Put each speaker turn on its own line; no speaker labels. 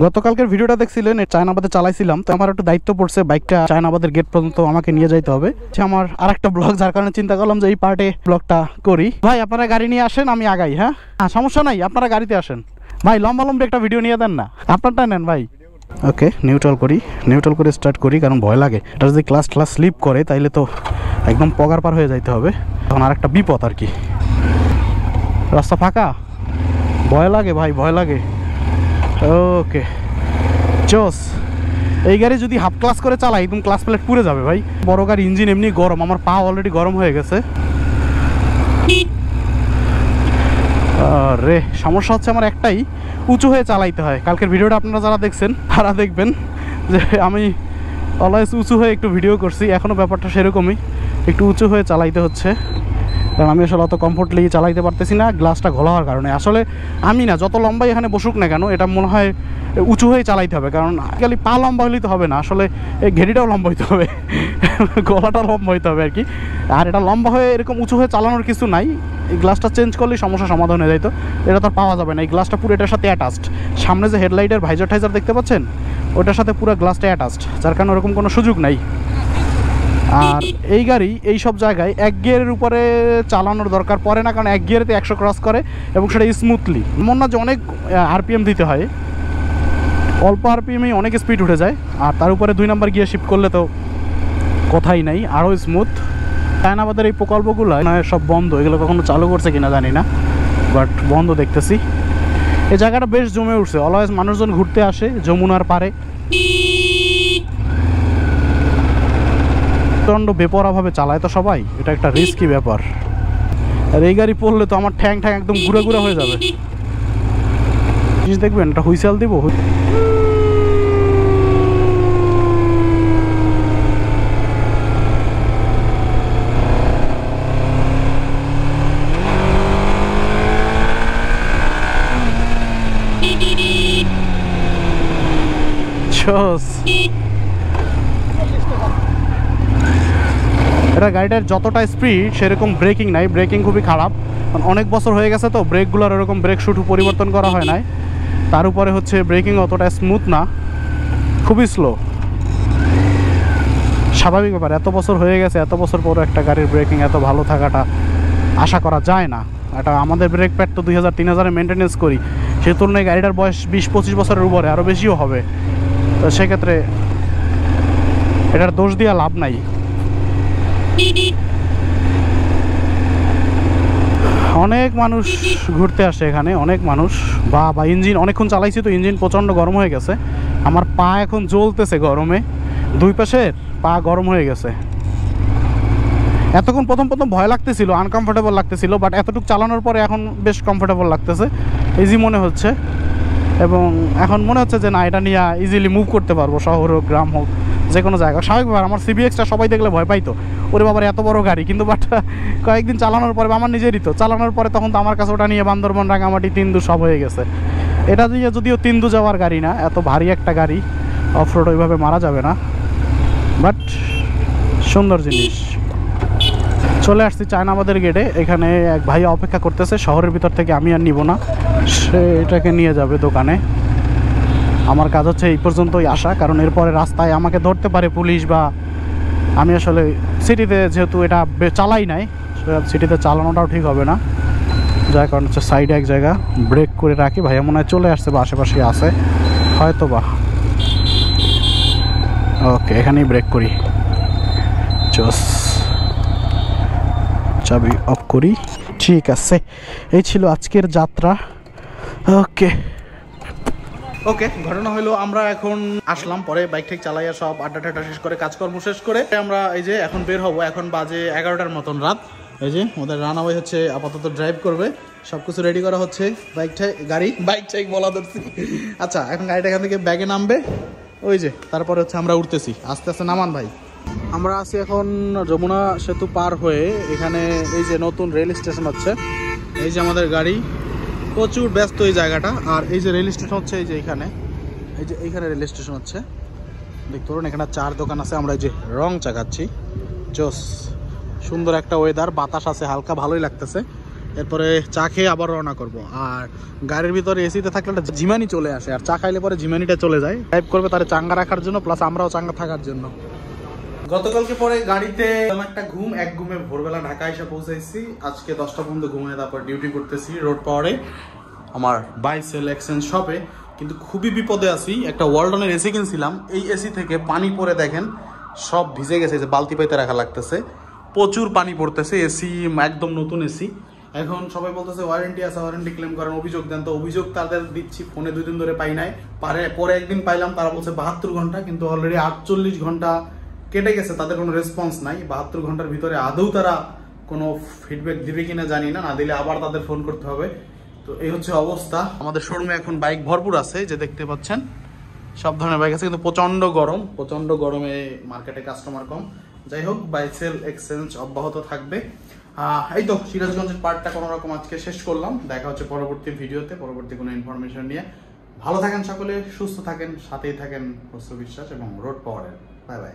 গতকালকের ভিডিওটা দেখছিলেন, চায়নাবাদে চালাইছিলাম, তো আমার একটু দায়িত্ব পড়ছে বাইকটা চায়নাবাদের গেট পর্যন্ত আমাকে নিয়ে যাইতে হবে। আমার আরেকটা ব্লগ, যার কারণে চিন্তা করলাম যে এই পার্টে ব্লগটা করি। ভাই আপনারা গাড়ি নিয়ে আসেন, আমি আগাই। হ্যাঁ সমস্যা নাই, আপনারা গাড়িতে আসেন। ভাই লম্বা একটা ভিডিও নিয়ে দেন না, আপনারটা নেন ভাই। ওকে, নিউট্রাল করে স্টার্ট করি, কারণ ভয় লাগে এটা যদি ক্লাস স্লিপ করে তাইলে তো একদম পগার পার হয়ে যাইতে হবে। তখন আর একটা বিপদ আর কি। রাস্তা ফাঁকা, ভয় লাগে ভাই, ভয় লাগে। ওকে জোস। এই গাড়ি যদি হাফ ক্লাস করে চালাই একদম ক্লাস প্লেট পুড়ে যাবে ভাই। বড় গাড়ি ইঞ্জিন এমনি গরম, আমার পা অলরেডি গরম হয়ে গেছে। রে সমস্যা হচ্ছে আমার একটাই, উঁচু হয়ে চালাইতে হয়। কালকের ভিডিওটা আপনারা যারা দেখছেন তারা দেখবেন যে আমি অলওয়েজ উঁচু হয়ে একটু ভিডিও করছি। এখনও ব্যাপারটা সেরকমই, একটু উঁচু হয়ে চালাইতে হচ্ছে, কারণ আমি আসলে অত কমফোর্টলি চালাইতে পারতেছি না গ্লাসটা ঘোলা হওয়ার কারণে। আসলে আমি না, যত লম্বাই এখানে বসুক না কেন, এটা মনে হয় উঁচু হয়ে চালাইতে হবে, কারণ খালি পা লম্বা হলেই তো হবে না, আসলে এই ঘেরিটাও লম্বা হইতে হবে, গলাটা লম্বা হইতে হবে আর কি। আর এটা লম্বা হয়ে এরকম উঁচু হয়ে চালানোর কিছু নাই। এই গ্লাসটা চেঞ্জ করলেই সমস্যা সমাধান হয়ে যাইতো। এটা তো আর পাওয়া যাবে না, এই গ্লাসটা পুরো এটার সাথে অ্যাটাচড। সামনে যে হেডলাইটের ভাইজার টাইজার দেখতে পাচ্ছেন, ওটার সাথে পুরো গ্লাসটা অ্যাটাচড, যার কারণে ওরকম কোনো সুযোগ নাই। আর এই গাড়ি এই সব জায়গায় এক গিয়ারের উপরে চালানোর দরকার পড়ে না, কারণ এক গিয়ারেতে 100 ক্রস করে এবং সেটা স্মুথলি। এমন না যে অনেক আরপিএম দিতে হয়, অল্প আরপিএমই অনেক স্পিড উঠে যায়। আর তার উপরে 2 নম্বর গিয়ার শিফট করলে তো কথাই নাই, আরও স্মুথ। চায়নাবাদের এই প্রকল্পগুলো সব বন্ধ, এগুলো কখনো চালু করছে কিনা জানি না, বাট বন্ধ দেখতেছি। এই জায়গাটা বেশ জমে উঠছে, অলওয়েজ মানুষজন ঘুরতে আসে যমুনার পারে। প্রচণ্ড বেপরোয়াভাবে চালায় তো সবাই, এটা একটা রিস্কি ব্যাপার। আর এই গাড়ি পড়লে তো আমার ঠ্যাং একদম ঘুরে হয়ে যাবে। দেখবেন এটা হুইসেল দিব। এটা গাড়িটার যতটা স্পিড সেরকম ব্রেকিং নাই, ব্রেকিং খুবই খারাপ। অনেক বছর হয়ে গেছে তো ব্রেকগুলোর এরকম ব্রেক শুটু পরিবর্তন করা হয় নাই। তার উপরে হচ্ছে ব্রেকিং অতটা স্মুথ না, খুবই স্লো। স্বাভাবিক ব্যাপার, এত বছর হয়ে গেছে, এত বছর পর একটা গাড়ির ব্রেকিং এত ভালো থাকাটা আশা করা যায় না। এটা আমাদের ব্রেক প্যাড তো 2000-3000-এ মেনটেনেন্স করি, সে তুলনায় গাড়িটার বয়স 20-25 বছরের উপরে, আরও বেশিও হবে। তো সেক্ষেত্রে এটার দোষ দিয়ে লাভ নাই। অনেক মানুষ ঘুরতে আসে এখানে, অনেক মানুষ। বা ইঞ্জিন অনেকক্ষণ চালাইছি তো ইঞ্জিন প্রচণ্ড গরম হয়ে গেছে। আমার পা এখন জ্বলতেছে গরমে, 2 পাশের পা গরম হয়ে গেছে। এতক্ষণ প্রথম ভয় লাগতেছিল, আনকমফোর্টেবল লাগতেছিল, বাট এতটুকু চালানোর পরে এখন বেশ কমফোর্টেবল লাগতেছে, ইজি মনে হচ্ছে। এবং এখন মনে হচ্ছে যে না, এটা নিয়ে ইজিলি মুভ করতে পারবো, শহর হোক গ্রাম হোক যে কোনো জায়গা। স্বাভাবিক ব্যাপার, আমার সিবিএক্সটা সবাই দেখলে ভয় পাইতো, ওরে বাবার এত বড় গাড়ি, কিন্তু বাট কয়েকদিন চালানোর পরে আমার নিজেরই তো চালানোর পরে তখন তো আমার কাছে ওটা নিয়ে বান্দরবন, রাঙামাটি, তিন্দু সব হয়ে গেছে। এটা দিয়ে যদিও তিন্দু যাওয়ার গাড়ি না, এত ভারী একটা গাড়ি, অফরোড ওইভাবে মারা যাবে না, বাট সুন্দর জিনিস। চলে আসছি চায়নাবাদের গেটে। এখানে এক ভাই অপেক্ষা করতেছে, শহরের ভিতর থেকে আমি আর নিব না, সে এটাকে নিয়ে যাবে দোকানে। আমার কাজ হচ্ছে এই পর্যন্তই আসা, কারণ এরপরে রাস্তায় আমাকে ধরতে পারে পুলিশ, বা আমি আসলে সিটিতে যেহেতু এটা চালাই নাই, সিটিতে চালানোটাও ঠিক হবে না, যার কারণ হচ্ছে সাইডে এক জায়গা ব্রেক করে রাখি। ভাইয়া মনে হয় চলে আসছে বা আশেপাশে আছে হয়তো বা। ওকে, এখানেই ব্রেক করি, চস চাবি অফ করি। ঠিক আছে, এই ছিল আজকের যাত্রা। ওকে ঘটনা হলো, আমরা এখন আসলাম, পরে বাইক ঠিক চালাইয়া সব আড্ডা টাড্ডা শেষ করে কাজকর্ম শেষ করে আমরা এই যে এখন বের হবো। এখন বাজে 11টার মতন রাত। এই যে আমাদের রানাওয়ে হচ্ছে আপাতত ড্রাইভ করবে, সবকিছু রেডি করা হচ্ছে। বাইকটাই বলা ধরছি। আচ্ছা, এখন গাড়িটা এখান থেকে ব্যাগে নামবে, ওই যে তারপরে হচ্ছে আমরা উঠতেছি। আস্তে আস্তে নামান ভাই। আমরা আছি এখন যমুনা সেতু পার হয়ে, এখানে এই যে নতুন রেল স্টেশন হচ্ছে। এই যে আমাদের গাড়ি, প্রচুর ব্যস্ত এই জায়গাটা। আর এই যে রেল স্টেশন হচ্ছে এই যে এইখানে, এই যে এইখানে রেল স্টেশন হচ্ছে, দেখতে পারেন। এখানে 4 দোকান আছে। আমরা এই যে রং চাকাচ্ছি, জোস। সুন্দর একটা ওয়েদার, বাতাস আছে হালকা, ভালোই লাগতেছে। এরপরে চা খেয়ে আবার রওনা করব। আর গাড়ির ভিতরে এসিতে থাকলে একটা ঝিমানি চলে আসে, আর চা খাইলে পরে ঝিমানিটা চলে যায়। ড্রাইভ করবে তারে চাঙ্গা রাখার জন্য, প্লাস আমরাও চাঙ্গা থাকার জন্য। গতকালকে পরে গাড়িতে একটা ঘুম, এক ঘুমে ভোরবেলা ঢাকা এসে পৌঁছাইছি। আজকে 10টা পর্যন্ত ঘুমিয়ে তারপর ডিউটি করতেছি রোড পাওয়ারে আমার বাইসেল এক্সচেঞ্জ শপে। কিন্তু খুবই বিপদে আছি। একটা ওয়ালটনের এসি কিনছিলাম, এই এসি থেকে পানি পরে দেখেন সব ভিজে গেছে, যে বালতি পাইতে রাখা লাগতেছে, প্রচুর পানি পড়তেছে। এসি একদম নতুন এসি। এখন সবাই বলতেছে ওয়ারেন্টি আছে, ওয়ারেন্টি ক্লেম করেন, অভিযোগ দেন। তো অভিযোগ তাদের দিচ্ছি, ফোনে 2 দিন ধরে পাই নাই। পরে একদিন পাইলাম, তারা বলছে 72 ঘন্টা, কিন্তু অলরেডি 48 ঘন্টা কেটে গেছে, তাদের কোনো রেসপন্স নাই। 72 ঘন্টার ভিতরে আদৌ তারা কোনো ফিডব্যাক দিবে কিনা জানি না, না দিলে আবার তাদের ফোন করতে হবে। তো এই হচ্ছে অবস্থা। আমাদের শোরুমে এখন বাইক ভরপুর আছে, যে দেখতে পাচ্ছেন সব ধরনের বাইক আছে, কিন্তু প্রচন্ড গরম, প্রচন্ড গরমে মার্কেটে কাস্টমার কম। যাই হোক, বাইসেল এক্সচেঞ্জ অব্যাহত থাকবে। এই তো সিরাজগঞ্জের পার্টটা কোনো রকম আজকে শেষ করলাম। দেখা হচ্ছে পরবর্তী ভিডিওতে, পরবর্তী কোনো ইনফরমেশন নিয়ে। ভালো থাকেন সকলে, সুস্থ থাকেন, সাথেই থাকেন প্রস্তুত বিশ্বাস এবং রোড পাওয়ারের। Bye bye.